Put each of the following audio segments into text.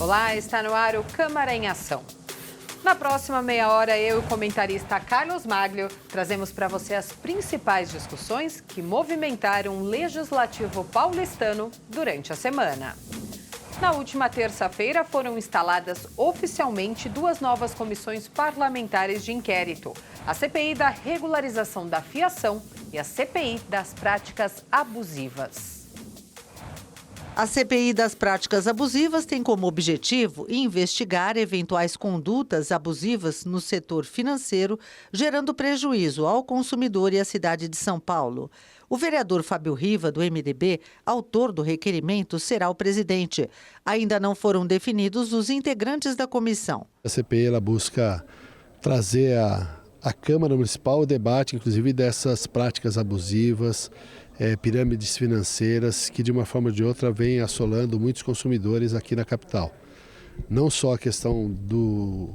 Olá, está no ar o Câmara em Ação. Na próxima meia hora, eu e o comentarista Carlos Maglio trazemos para você as principais discussões que movimentaram o Legislativo paulistano durante a semana. Na última terça-feira, foram instaladas oficialmente duas novas comissões parlamentares de inquérito: a CPI da regularização da fiação e a CPI das práticas abusivas. A CPI das práticas abusivas tem como objetivo investigar eventuais condutas abusivas no setor financeiro, gerando prejuízo ao consumidor e à cidade de São Paulo. O vereador Fábio Riva, do MDB, autor do requerimento, será o presidente. Ainda não foram definidos os integrantes da comissão. A CPI ela busca trazer à Câmara Municipal o debate, inclusive, dessas práticas abusivas, pirâmides financeiras que de uma forma ou de outra vêm assolando muitos consumidores aqui na capital. Não só a questão do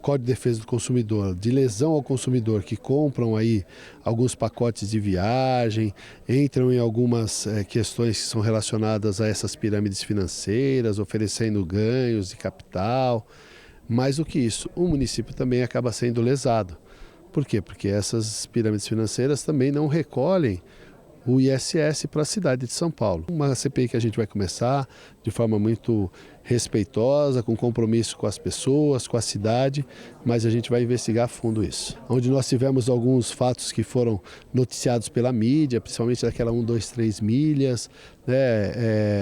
Código de Defesa do Consumidor, de lesão ao consumidor, que compram aí alguns pacotes de viagem, entram em algumas questões que são relacionadas a essas pirâmides financeiras, oferecendo ganhos de capital. Mais do que isso, o município também acaba sendo lesado. Por quê? Porque essas pirâmides financeiras também não recolhem o ISS para a cidade de São Paulo. Uma CPI que a gente vai começar de forma muito respeitosa, com compromisso com as pessoas, com a cidade, mas a gente vai investigar a fundo isso. Onde nós tivemos alguns fatos que foram noticiados pela mídia, principalmente daquela 123 milhas,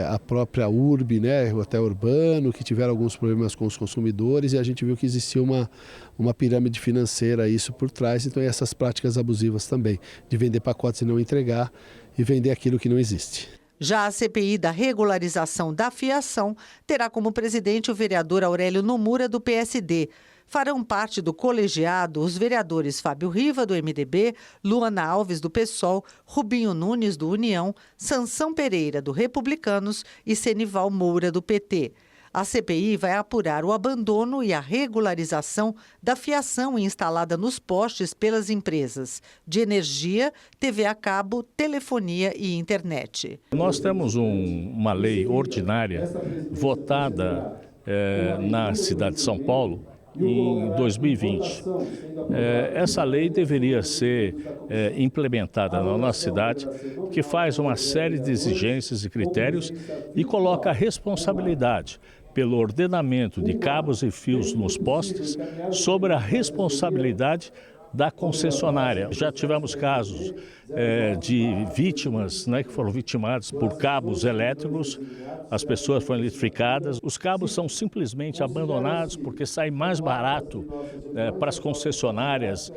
a própria URB, o hotel urbano, que tiveram alguns problemas com os consumidores, e a gente viu que existia uma pirâmide financeira isso por trás, então essas práticas abusivas também, de vender pacotes e não entregar, e vender aquilo que não existe. Já a CPI da regularização da fiação terá como presidente o vereador Aurélio Nomura, do PSD. Farão parte do colegiado os vereadores Fábio Riva, do MDB, Luana Alves, do PSOL, Rubinho Nunes, do União, Sansão Pereira, do Republicanos e Senival Moura, do PT. A CPI vai apurar o abandono e a regularização da fiação instalada nos postes pelas empresas de energia, TV a cabo, telefonia e internet. Nós temos uma lei ordinária votada na cidade de São Paulo em 2020. Essa lei deveria ser implementada na nossa cidade, que faz uma série de exigências e critérios e coloca a responsabilidade pelo ordenamento de cabos e fios nos postes sobre a responsabilidade da concessionária. Já tivemos casos de vítimas que foram vitimadas por cabos elétricos, as pessoas foram eletrificadas, os cabos são simplesmente abandonados porque sai mais barato para as concessionárias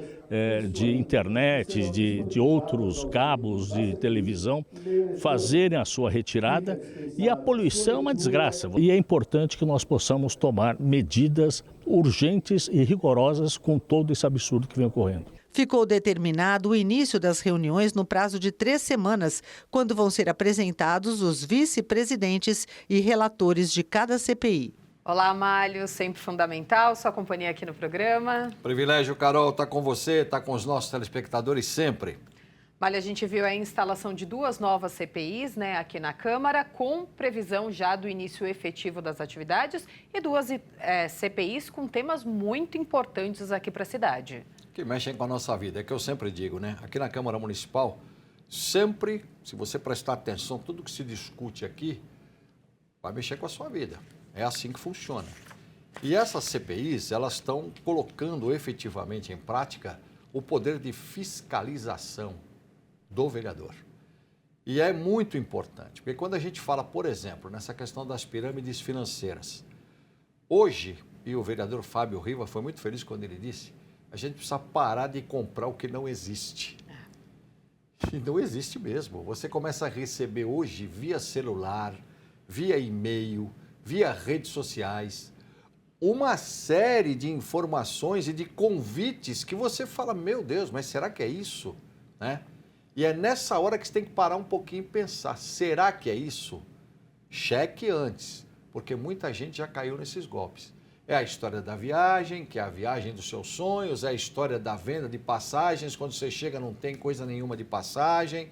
de internet, de outros cabos de televisão, fazerem a sua retirada, e a poluição é uma desgraça. E é importante que nós possamos tomar medidas urgentes e rigorosas com todo esse absurdo que vem ocorrendo. Ficou determinado o início das reuniões no prazo de 3 semanas, quando vão ser apresentados os vice-presidentes e relatores de cada CPI. Olá, Amálio, sempre fundamental sua companhia aqui no programa. Privilégio, Carol, estar com você, estar com os nossos telespectadores sempre. Amálio, a gente viu a instalação de duas novas CPIs aqui na Câmara, com previsão já do início efetivo das atividades, e duas CPIs com temas muito importantes aqui para a cidade. Que mexem com a nossa vida, é que eu sempre digo, aqui na Câmara Municipal, sempre, se você prestar atenção, tudo que se discute aqui vai mexer com a sua vida. É assim que funciona. E essas CPIs, elas estão colocando efetivamente em prática o poder de fiscalização do vereador. E é muito importante, porque quando a gente fala, por exemplo, nessa questão das pirâmides financeiras, hoje, e o vereador Fábio Riva foi muito feliz quando ele disse, a gente precisa parar de comprar o que não existe. E não existe mesmo. Você começa a receber hoje via celular, via e-mail, via redes sociais, uma série de informações e de convites que você fala, meu Deus, mas será que é isso? E é nessa hora que você tem que parar um pouquinho e pensar, será que é isso? Cheque antes, porque muita gente já caiu nesses golpes. É a história da viagem, que é a viagem dos seus sonhos, é a história da venda de passagens, quando você chega não tem coisa nenhuma de passagem,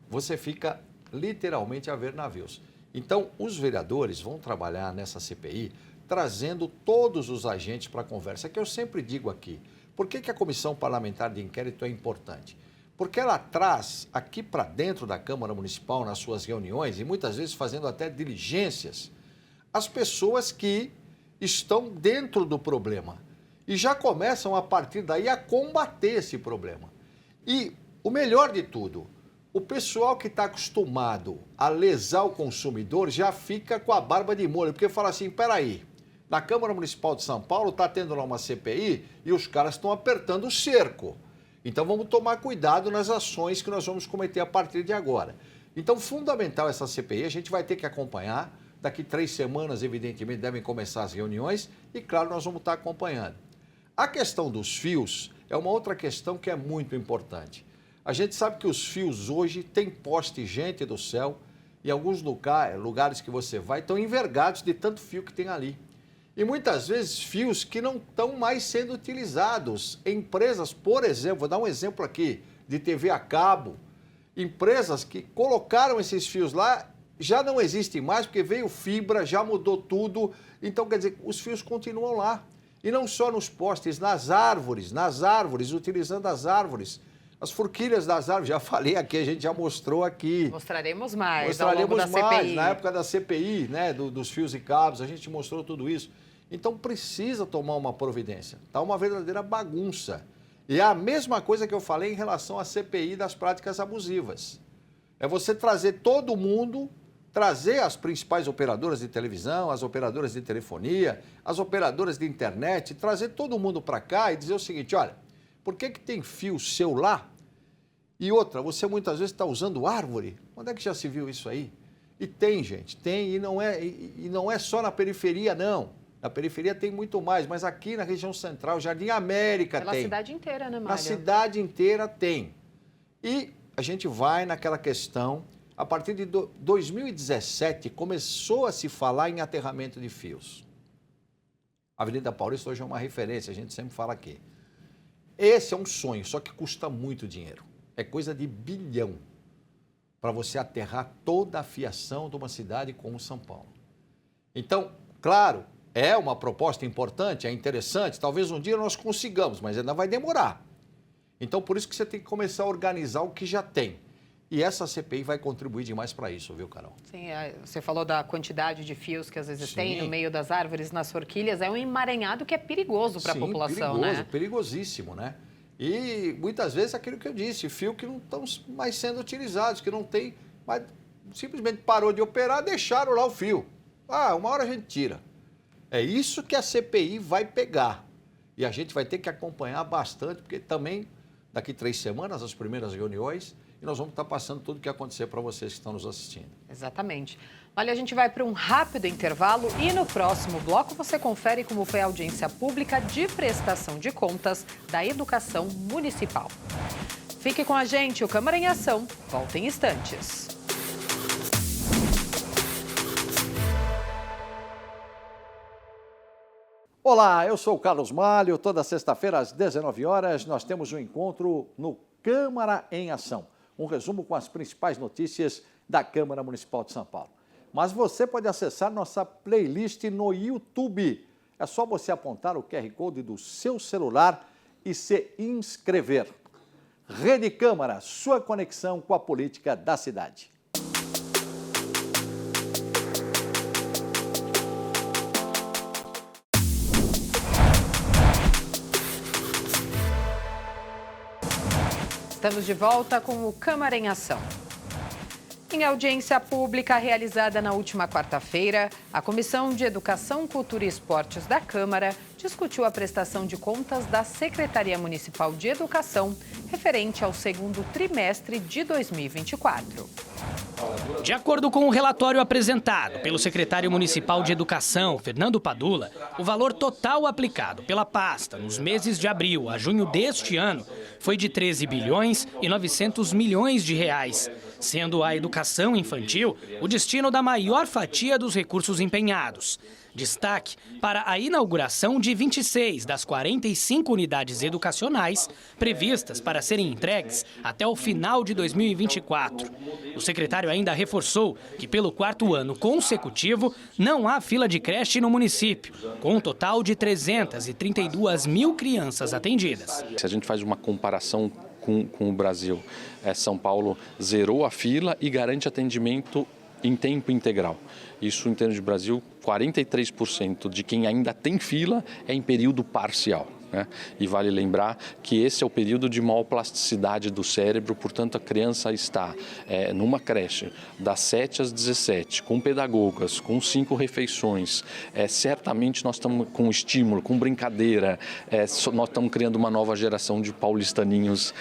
você fica literalmente a ver navios. Então, os vereadores vão trabalhar nessa CPI trazendo todos os agentes para a conversa, que eu sempre digo aqui. Por que a Comissão Parlamentar de Inquérito é importante? Porque ela traz aqui para dentro da Câmara Municipal, nas suas reuniões, e muitas vezes fazendo até diligências, as pessoas que estão dentro do problema e já começam a partir daí a combater esse problema. E o melhor de tudo, o pessoal que está acostumado a lesar o consumidor já fica com a barba de molho, porque fala assim, peraí, na Câmara Municipal de São Paulo está tendo lá uma CPI e os caras estão apertando o cerco. Então vamos tomar cuidado nas ações que nós vamos cometer a partir de agora. Então, fundamental essa CPI, a gente vai ter que acompanhar. Daqui 3 semanas, evidentemente, devem começar as reuniões e, claro, nós vamos estar acompanhando. A questão dos fios é uma outra questão que é muito importante. A gente sabe que os fios hoje têm poste, gente do céu, e alguns lugares que você vai estão envergados de tanto fio que tem ali. E muitas vezes fios que não estão mais sendo utilizados. Empresas, por exemplo, vou dar um exemplo aqui, de TV a cabo, empresas que colocaram esses fios lá, já não existem mais, porque veio fibra, já mudou tudo. Então, quer dizer, os fios continuam lá. E não só nos postes, nas árvores, utilizando as árvores. As forquilhas das árvores, já falei aqui, a gente já mostrou aqui. Mostraremos mais ao longo da CPI. Na época da CPI, né, dos fios e cabos, a gente mostrou tudo isso. Então precisa tomar uma providência. Está uma verdadeira bagunça. E é a mesma coisa que eu falei em relação à CPI das práticas abusivas. É você trazer todo mundo, trazer as principais operadoras de televisão, as operadoras de telefonia, as operadoras de internet, trazer todo mundo para cá e dizer o seguinte, olha, por que tem fio seu lá? E outra, você muitas vezes está usando árvore. Onde é que já se viu isso aí? E tem, gente, tem, e não é só na periferia, não. Na periferia tem muito mais, mas aqui na região central, Jardim América tem. Pela cidade inteira, né, Mário? Na cidade inteira tem. E a gente vai naquela questão, a partir de 2017, começou a se falar em aterramento de fios. A Avenida Paulista hoje é uma referência, a gente sempre fala aqui. Esse é um sonho, só que custa muito dinheiro. É coisa de bilhão para você aterrar toda a fiação de uma cidade como São Paulo. Então, claro, é uma proposta importante, é interessante, talvez um dia nós consigamos, mas ainda vai demorar. Então, por isso que você tem que começar a organizar o que já tem. E essa CPI vai contribuir demais para isso, viu, Carol? Sim, você falou da quantidade de fios que às vezes tem no meio das árvores, nas forquilhas. É um emaranhado que é perigoso para a população, né? Perigosíssimo, né? E muitas vezes aquilo que eu disse, fio que não estão mais sendo utilizados, que não tem, mas simplesmente parou de operar, deixaram lá o fio. Ah, uma hora a gente tira. É isso que a CPI vai pegar. E a gente vai ter que acompanhar bastante, porque também daqui 3 semanas, as primeiras reuniões, e nós vamos estar passando tudo o que acontecer para vocês que estão nos assistindo. Exatamente. Olha, a gente vai para um rápido intervalo e no próximo bloco você confere como foi a audiência pública de prestação de contas da educação municipal. Fique com a gente, o Câmara em Ação volta em instantes. Olá, eu sou o Carlos Malho. Toda sexta-feira às 19 horas nós temos um encontro no Câmara em Ação. Um resumo com as principais notícias da Câmara Municipal de São Paulo. Mas você pode acessar nossa playlist no YouTube. É só você apontar o QR Code do seu celular e se inscrever. Rede Câmara, sua conexão com a política da cidade. Estamos de volta com o Câmara em Ação. Em audiência pública realizada na última quarta-feira, a Comissão de Educação, Cultura e Esportes da Câmara discutiu a prestação de contas da Secretaria Municipal de Educação referente ao 2º trimestre de 2024. De acordo com o relatório apresentado pelo secretário municipal de Educação, Fernando Padula, o valor total aplicado pela pasta nos meses de abril a junho deste ano foi de 13 bilhões e 900 milhões de reais, sendo a educação infantil o destino da maior fatia dos recursos empenhados. Destaque para a inauguração de 26 das 45 unidades educacionais previstas para serem entregues até o final de 2024. O secretário ainda reforçou que, pelo 4º ano consecutivo, não há fila de creche no município, com um total de 332 mil crianças atendidas. Se a gente faz uma comparação com o Brasil, São Paulo zerou a fila e garante atendimento em tempo integral. Isso, em termos de Brasil, 43% de quem ainda tem fila é em período parcial, né? E vale lembrar que esse é o período de maior plasticidade do cérebro, portanto a criança está numa creche das 7 às 17, com pedagogas, com 5 refeições. Certamente nós estamos com estímulo, com brincadeira, nós estamos criando uma nova geração de paulistaninhos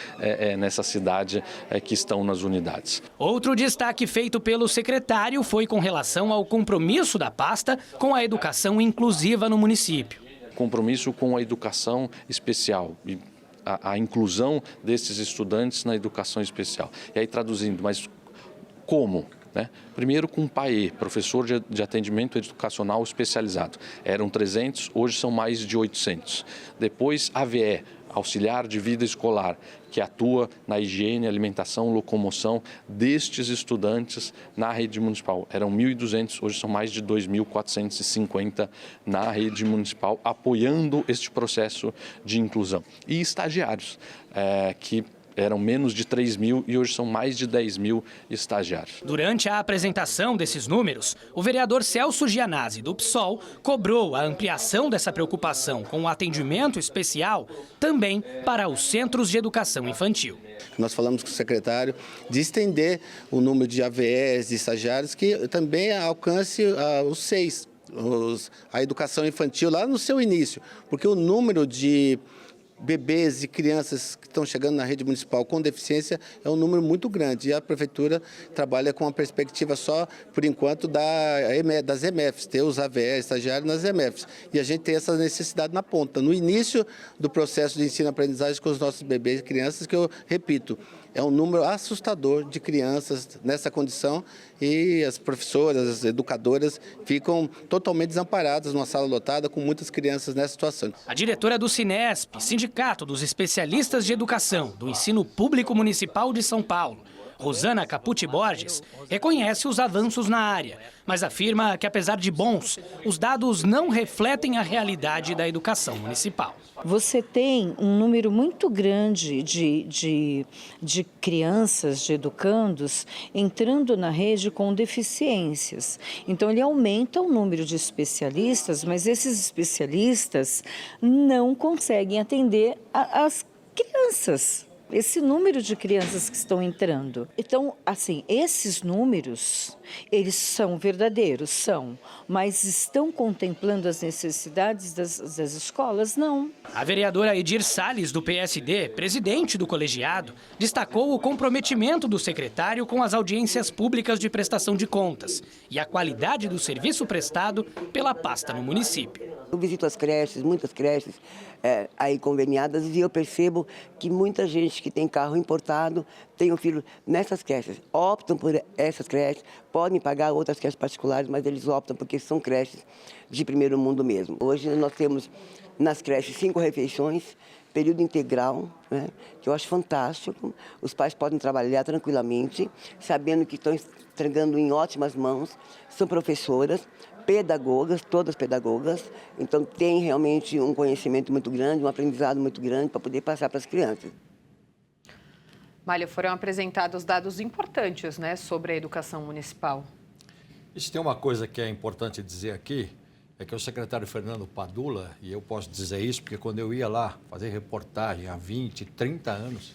nessa cidade que estão nas unidades. Outro destaque feito pelo secretário foi com relação ao compromisso da pasta com a educação inclusiva no município. Compromisso com a educação especial e a inclusão desses estudantes na educação especial. E aí traduzindo, mas como? Né? Primeiro com PAE, professor de atendimento educacional especializado. Eram 300, hoje são mais de 800. Depois AVE, auxiliar de vida escolar, que atua na higiene, alimentação, locomoção destes estudantes na rede municipal. Eram 1.200, hoje são mais de 2.450 na rede municipal, apoiando este processo de inclusão. E estagiários, que eram menos de 3 mil e hoje são mais de 10 mil estagiários. Durante a apresentação desses números, o vereador Celso Gianazzi, do PSOL, cobrou a ampliação dessa preocupação com o atendimento especial também para os centros de educação infantil. Nós falamos com o secretário de estender o número de AVEs e estagiários que também alcance os 6, a educação infantil lá no seu início, porque o número de bebês e crianças que estão chegando na rede municipal com deficiência é um número muito grande. E a prefeitura trabalha com uma perspectiva só, por enquanto, das EMFs, ter os AVE estagiários nas EMFs. E a gente tem essa necessidade na ponta. No início do processo de ensino-aprendizagem com os nossos bebês e crianças, que eu repito, é um número assustador de crianças nessa condição e as professoras, as educadoras ficam totalmente desamparadas numa sala lotada com muitas crianças nessa situação. A diretora do Cinesp, Sindicato dos Especialistas de Educação do Ensino Público Municipal de São Paulo, Rosana Capucci Borges, reconhece os avanços na área, mas afirma que, apesar de bons, os dados não refletem a realidade da educação municipal. Você tem um número muito grande de crianças, de educandos, entrando na rede com deficiências. Então, ele aumenta o número de especialistas, mas esses especialistas não conseguem atender as crianças. Esse número de crianças que estão entrando. Então, assim, esses números, eles são verdadeiros, são, mas estão contemplando as necessidades das escolas? Não. A vereadora Edir Salles, do PSD, presidente do colegiado, destacou o comprometimento do secretário com as audiências públicas de prestação de contas e a qualidade do serviço prestado pela pasta no município. Eu visito as creches, muitas creches aí conveniadas, e eu percebo que muita gente que tem carro importado tem um filho nessas creches, optam por essas creches, podem pagar outras creches particulares, mas eles optam porque são creches de primeiro mundo mesmo. Hoje nós temos nas creches 5 refeições, período integral, né, que eu acho fantástico. Os pais podem trabalhar tranquilamente, sabendo que estão entregando em ótimas mãos, são professoras, pedagogas, todas pedagogas, então tem realmente um conhecimento muito grande, um aprendizado muito grande para poder passar para as crianças. Malha, foram apresentados dados importantes, né, sobre a educação municipal. Isso tem uma coisa que é importante dizer aqui, é que o secretário Fernando Padula, e eu posso dizer isso porque quando eu ia lá fazer reportagem há 20, 30 anos,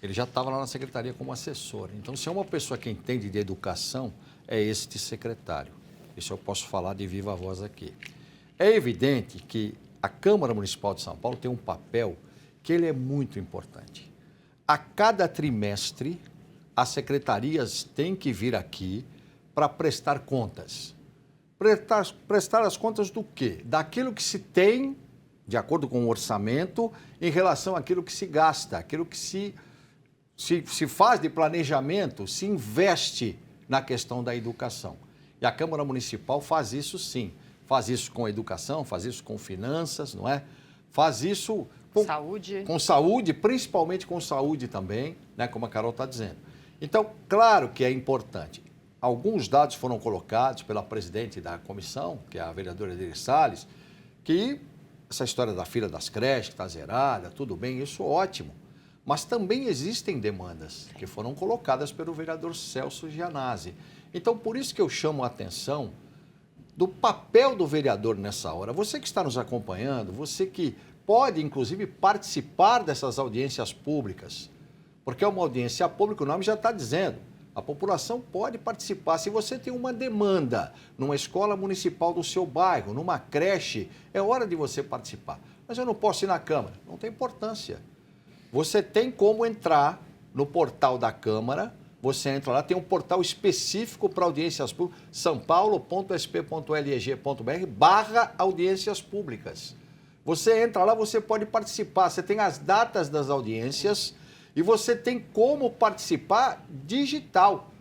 ele já estava lá na secretaria como assessor. Então, se é uma pessoa que entende de educação, é este secretário. Isso eu posso falar de viva voz aqui. É evidente que a Câmara Municipal de São Paulo tem um papel que ele é muito importante. A cada trimestre, as secretarias têm que vir aqui para prestar contas. Prestar as contas do quê? Daquilo que se tem, de acordo com o orçamento, em relação àquilo que se gasta, aquilo que se se faz de planejamento, se investe na questão da educação. E a Câmara Municipal faz isso sim. Faz isso com educação, faz isso com finanças, não é? Faz isso com saúde, principalmente com saúde também, né? Como a Carol está dizendo. Então, claro que é importante. Alguns dados foram colocados pela presidente da comissão, que é a vereadora Edir Salles, que essa história da fila das creches, que está zerada, tudo bem, isso é ótimo. Mas também existem demandas que foram colocadas pelo vereador Celso Gianazzi. Então, por isso que eu chamo a atenção do papel do vereador nessa hora. Você que está nos acompanhando, você que pode, inclusive, participar dessas audiências públicas, porque é uma audiência pública, o nome já está dizendo, a população pode participar. Se você tem uma demanda numa escola municipal do seu bairro, numa creche, é hora de você participar. Mas eu não posso ir na Câmara, não tem importância. Você tem como entrar no portal da Câmara, você entra lá, tem um portal específico para audiências públicas, sampaulo.sp.leg.br/audiências públicas. Você entra lá, você pode participar, você tem as datas das audiências e você tem como participar digital.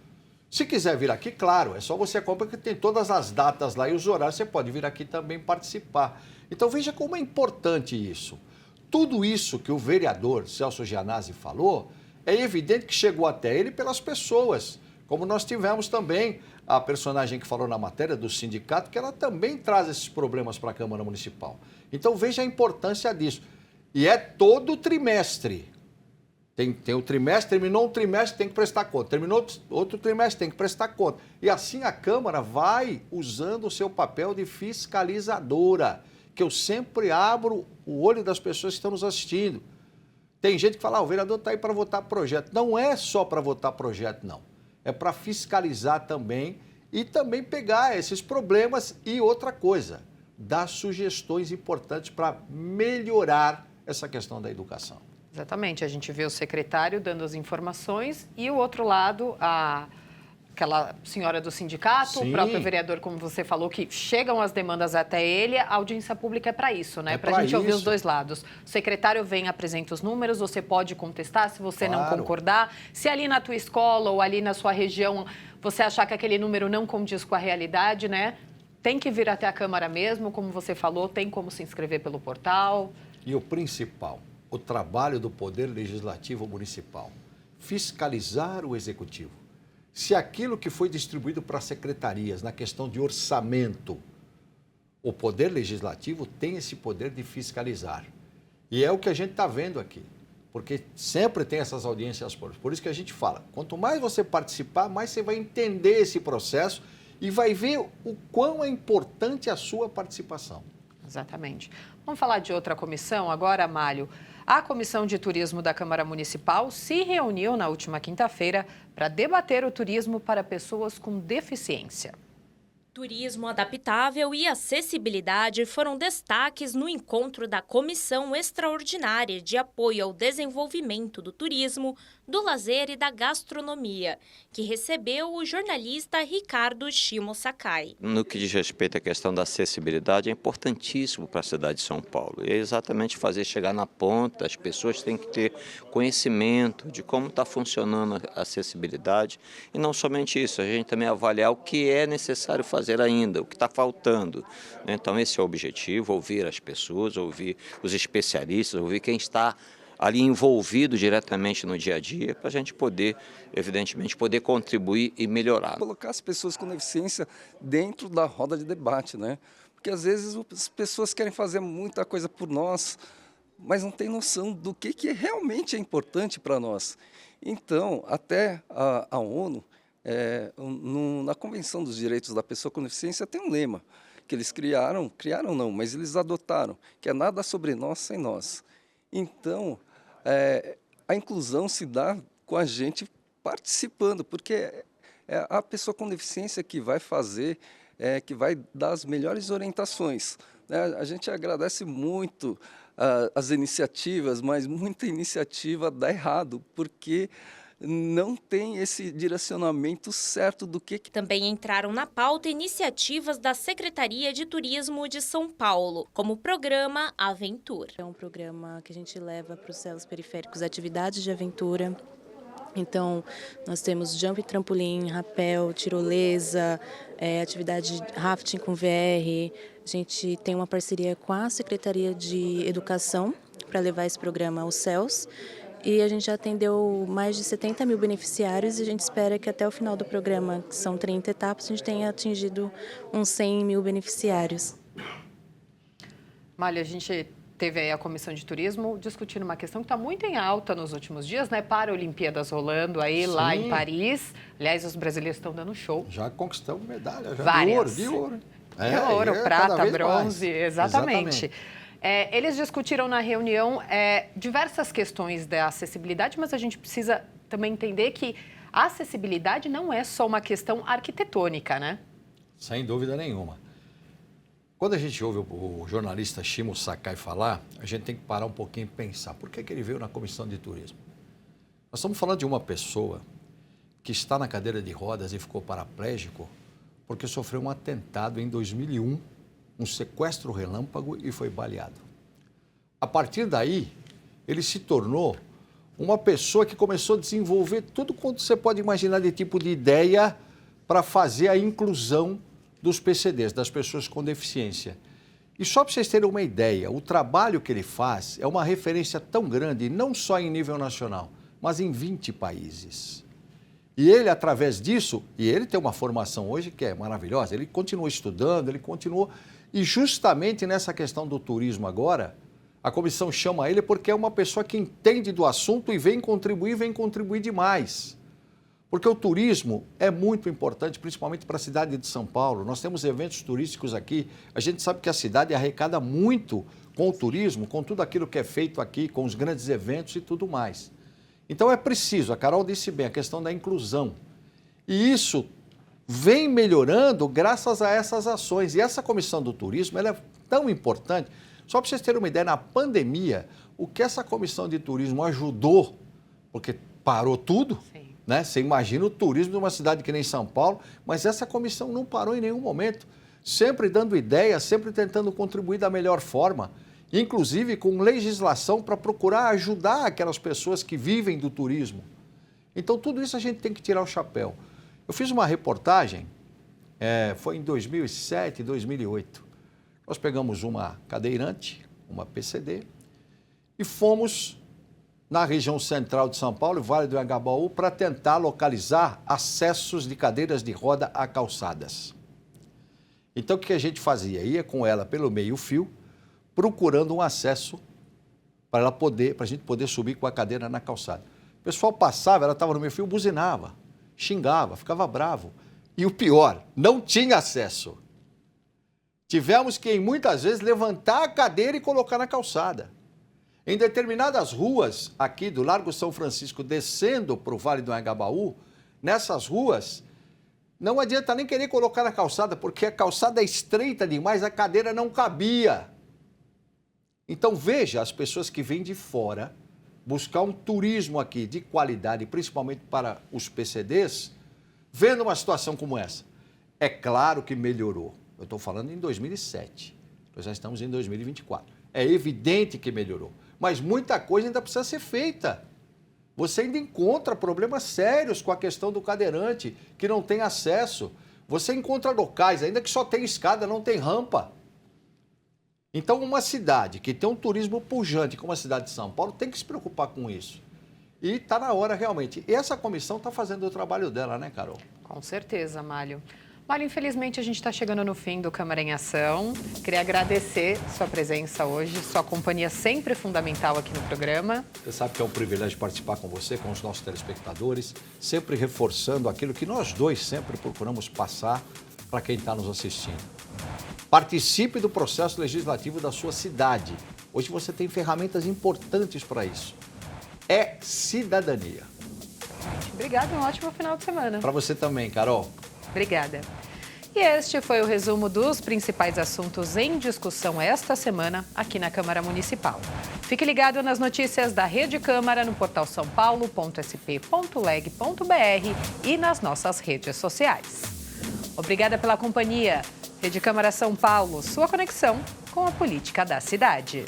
Se quiser vir aqui, claro, é só você acompanhar que tem todas as datas lá e os horários, você pode vir aqui também participar. Então veja como é importante isso. Tudo isso que o vereador Celso Gianazzi falou, é evidente que chegou até ele pelas pessoas, como nós tivemos também a personagem que falou na matéria do sindicato, que ela também traz esses problemas para a Câmara Municipal. Então veja a importância disso. E é todo trimestre. Tem o trimestre, terminou um trimestre, tem que prestar conta. Terminou outro trimestre, tem que prestar conta. E assim a Câmara vai usando o seu papel de fiscalizadora, que eu sempre abro o olho das pessoas que estão nos assistindo. Tem gente que fala, o vereador está aí para votar projeto. Não é só para votar projeto, não. É para fiscalizar também e também pegar esses problemas e outra coisa, dar sugestões importantes para melhorar essa questão da educação. Exatamente, a gente vê o secretário dando as informações e o outro lado, aquela senhora do sindicato, Sim. O próprio vereador, como você falou, que chegam as demandas até ele, a audiência pública é para isso, né? Para a gente ouvir os dois lados. O secretário vem, apresenta os números, você pode contestar se você não concordar. Se ali na tua escola ou ali na sua região você achar que aquele número não condiz com a realidade, né? Tem que vir até a Câmara mesmo, como você falou, tem como se inscrever pelo portal. E o principal, o trabalho do Poder Legislativo Municipal, fiscalizar o Executivo. Se aquilo que foi distribuído para as secretarias na questão de orçamento, o Poder Legislativo tem esse poder de fiscalizar. E é o que a gente está vendo aqui, porque sempre tem essas audiências públicas. Por isso que a gente fala, quanto mais você participar, mais você vai entender esse processo e vai ver o quão é importante a sua participação. Exatamente. Vamos falar de outra comissão agora, Malho. A Comissão de Turismo da Câmara Municipal se reuniu na última quinta-feira para debater o turismo para pessoas com deficiência. Turismo adaptável e acessibilidade foram destaques no encontro da Comissão Extraordinária de Apoio ao Desenvolvimento do Turismo, do Lazer e da Gastronomia, que recebeu o jornalista Ricardo Shimo Sakai. No que diz respeito à questão da acessibilidade, é importantíssimo para a cidade de São Paulo. É exatamente fazer chegar na ponta, as pessoas têm que ter conhecimento de como está funcionando a acessibilidade. E não somente isso, a gente também avaliar o que é necessário fazer ainda, o que está faltando. Então esse é o objetivo, ouvir as pessoas, ouvir os especialistas, ouvir quem está ali envolvido diretamente no dia a dia, para a gente poder, evidentemente, poder contribuir e melhorar. Colocar as pessoas com deficiência dentro da roda de debate, né? Porque às vezes as pessoas querem fazer muita coisa por nós, mas não tem noção do que realmente é importante para nós. Então, até a ONU, na Convenção dos Direitos da Pessoa com Deficiência, tem um lema que eles criaram não, mas eles adotaram, que é nada sobre nós sem nós. Então, a inclusão se dá com a gente participando, porque é a pessoa com deficiência que vai fazer, que vai dar as melhores orientações. A gente agradece muito as iniciativas, mas muita iniciativa dá errado, porque não tem esse direcionamento certo do que... Também entraram na pauta iniciativas da Secretaria de Turismo de São Paulo, como o programa Aventura. É um programa que a gente leva para os celos periféricos atividades de aventura, Então, nós temos jump trampolim, rapel, tirolesa, atividade rafting com VR. A gente tem uma parceria com a Secretaria de Educação para levar esse programa aos céus. E a gente já atendeu mais de 70 mil beneficiários e a gente espera que até o final do programa, que são 30 etapas, a gente tenha atingido uns 100 mil beneficiários. Malha, a gente teve aí a Comissão de Turismo discutindo uma questão que está muito em alta nos últimos dias, né? Paralimpíadas rolando aí lá em Paris. Aliás, os brasileiros estão dando show. Já conquistamos medalha, já várias. de ouro. De ouro, prata, bronze, exatamente. Eles discutiram na reunião diversas questões da acessibilidade, mas a gente precisa também entender que a acessibilidade não é só uma questão arquitetônica, né? Sem dúvida nenhuma. Quando a gente ouve o jornalista Shimo Sakai falar, a gente tem que parar um pouquinho e pensar. Por que ele veio na Comissão de Turismo? Nós estamos falando de uma pessoa que está na cadeira de rodas e ficou paraplégico porque sofreu um atentado em 2001, um sequestro relâmpago e foi baleado. A partir daí, ele se tornou uma pessoa que começou a desenvolver tudo quanto você pode imaginar de tipo de ideia para fazer a inclusão dos PCDs, das pessoas com deficiência. E só para vocês terem uma ideia, o trabalho que ele faz é uma referência tão grande, não só em nível nacional, mas em 20 países. E ele, através disso, e ele tem uma formação hoje que é maravilhosa, ele continua estudando, ele continua... E justamente nessa questão do turismo agora, a comissão chama ele porque é uma pessoa que entende do assunto e vem contribuir demais. Porque o turismo é muito importante, principalmente para a cidade de São Paulo. Nós temos eventos turísticos aqui. A gente sabe que a cidade arrecada muito com o turismo, com tudo aquilo que é feito aqui, com os grandes eventos e tudo mais. Então é preciso, a Carol disse bem, a questão da inclusão. E isso vem melhorando graças a essas ações. E essa comissão do turismo ela é tão importante. Só para vocês terem uma ideia, na pandemia, o que essa comissão de turismo ajudou, porque parou tudo, né? Você imagina o turismo de uma cidade que nem São Paulo, mas essa comissão não parou em nenhum momento, sempre dando ideias, sempre tentando contribuir da melhor forma, inclusive com legislação para procurar ajudar aquelas pessoas que vivem do turismo. Então, tudo isso a gente tem que tirar o chapéu. Eu fiz uma reportagem, foi em 2007, 2008. Nós pegamos uma cadeirante, uma PCD, e fomos na região central de São Paulo, Vale do Anhangabaú, para tentar localizar acessos de cadeiras de roda a calçadas. Então, o que a gente fazia? Ia com ela pelo meio-fio, procurando um acesso para a gente poder subir com a cadeira na calçada. O pessoal passava, ela estava no meio-fio, buzinava, xingava, ficava bravo. E o pior, não tinha acesso. Tivemos que, muitas vezes, levantar a cadeira e colocar na calçada. Em determinadas ruas aqui do Largo São Francisco, descendo para o Vale do Anhangabaú, nessas ruas, não adianta nem querer colocar na calçada, porque a calçada é estreita demais, a cadeira não cabia. Então veja as pessoas que vêm de fora buscar um turismo aqui de qualidade, principalmente para os PCDs, vendo uma situação como essa. É claro que melhorou. Eu estou falando em 2007, nós já estamos em 2024. É evidente que melhorou. Mas muita coisa ainda precisa ser feita. Você ainda encontra problemas sérios com a questão do cadeirante, que não tem acesso. Você encontra locais, ainda que só tem escada, não tem rampa. Então, uma cidade que tem um turismo pujante, como a cidade de São Paulo, tem que se preocupar com isso. E está na hora, realmente. E essa comissão está fazendo o trabalho dela, né, Carol? Com certeza, Mário. Mário, infelizmente a gente está chegando no fim do Câmara em Ação. Queria agradecer sua presença hoje, sua companhia sempre fundamental aqui no programa. Você sabe que é um privilégio participar com você, com os nossos telespectadores, sempre reforçando aquilo que nós dois sempre procuramos passar para quem está nos assistindo. Participe do processo legislativo da sua cidade. Hoje você tem ferramentas importantes para isso. É cidadania. Obrigada, um ótimo final de semana. Para você também, Carol. Obrigada. E este foi o resumo dos principais assuntos em discussão esta semana aqui na Câmara Municipal. Fique ligado nas notícias da Rede Câmara no portal saopaulo.sp.leg.br e nas nossas redes sociais. Obrigada pela companhia. Rede Câmara São Paulo, sua conexão com a política da cidade.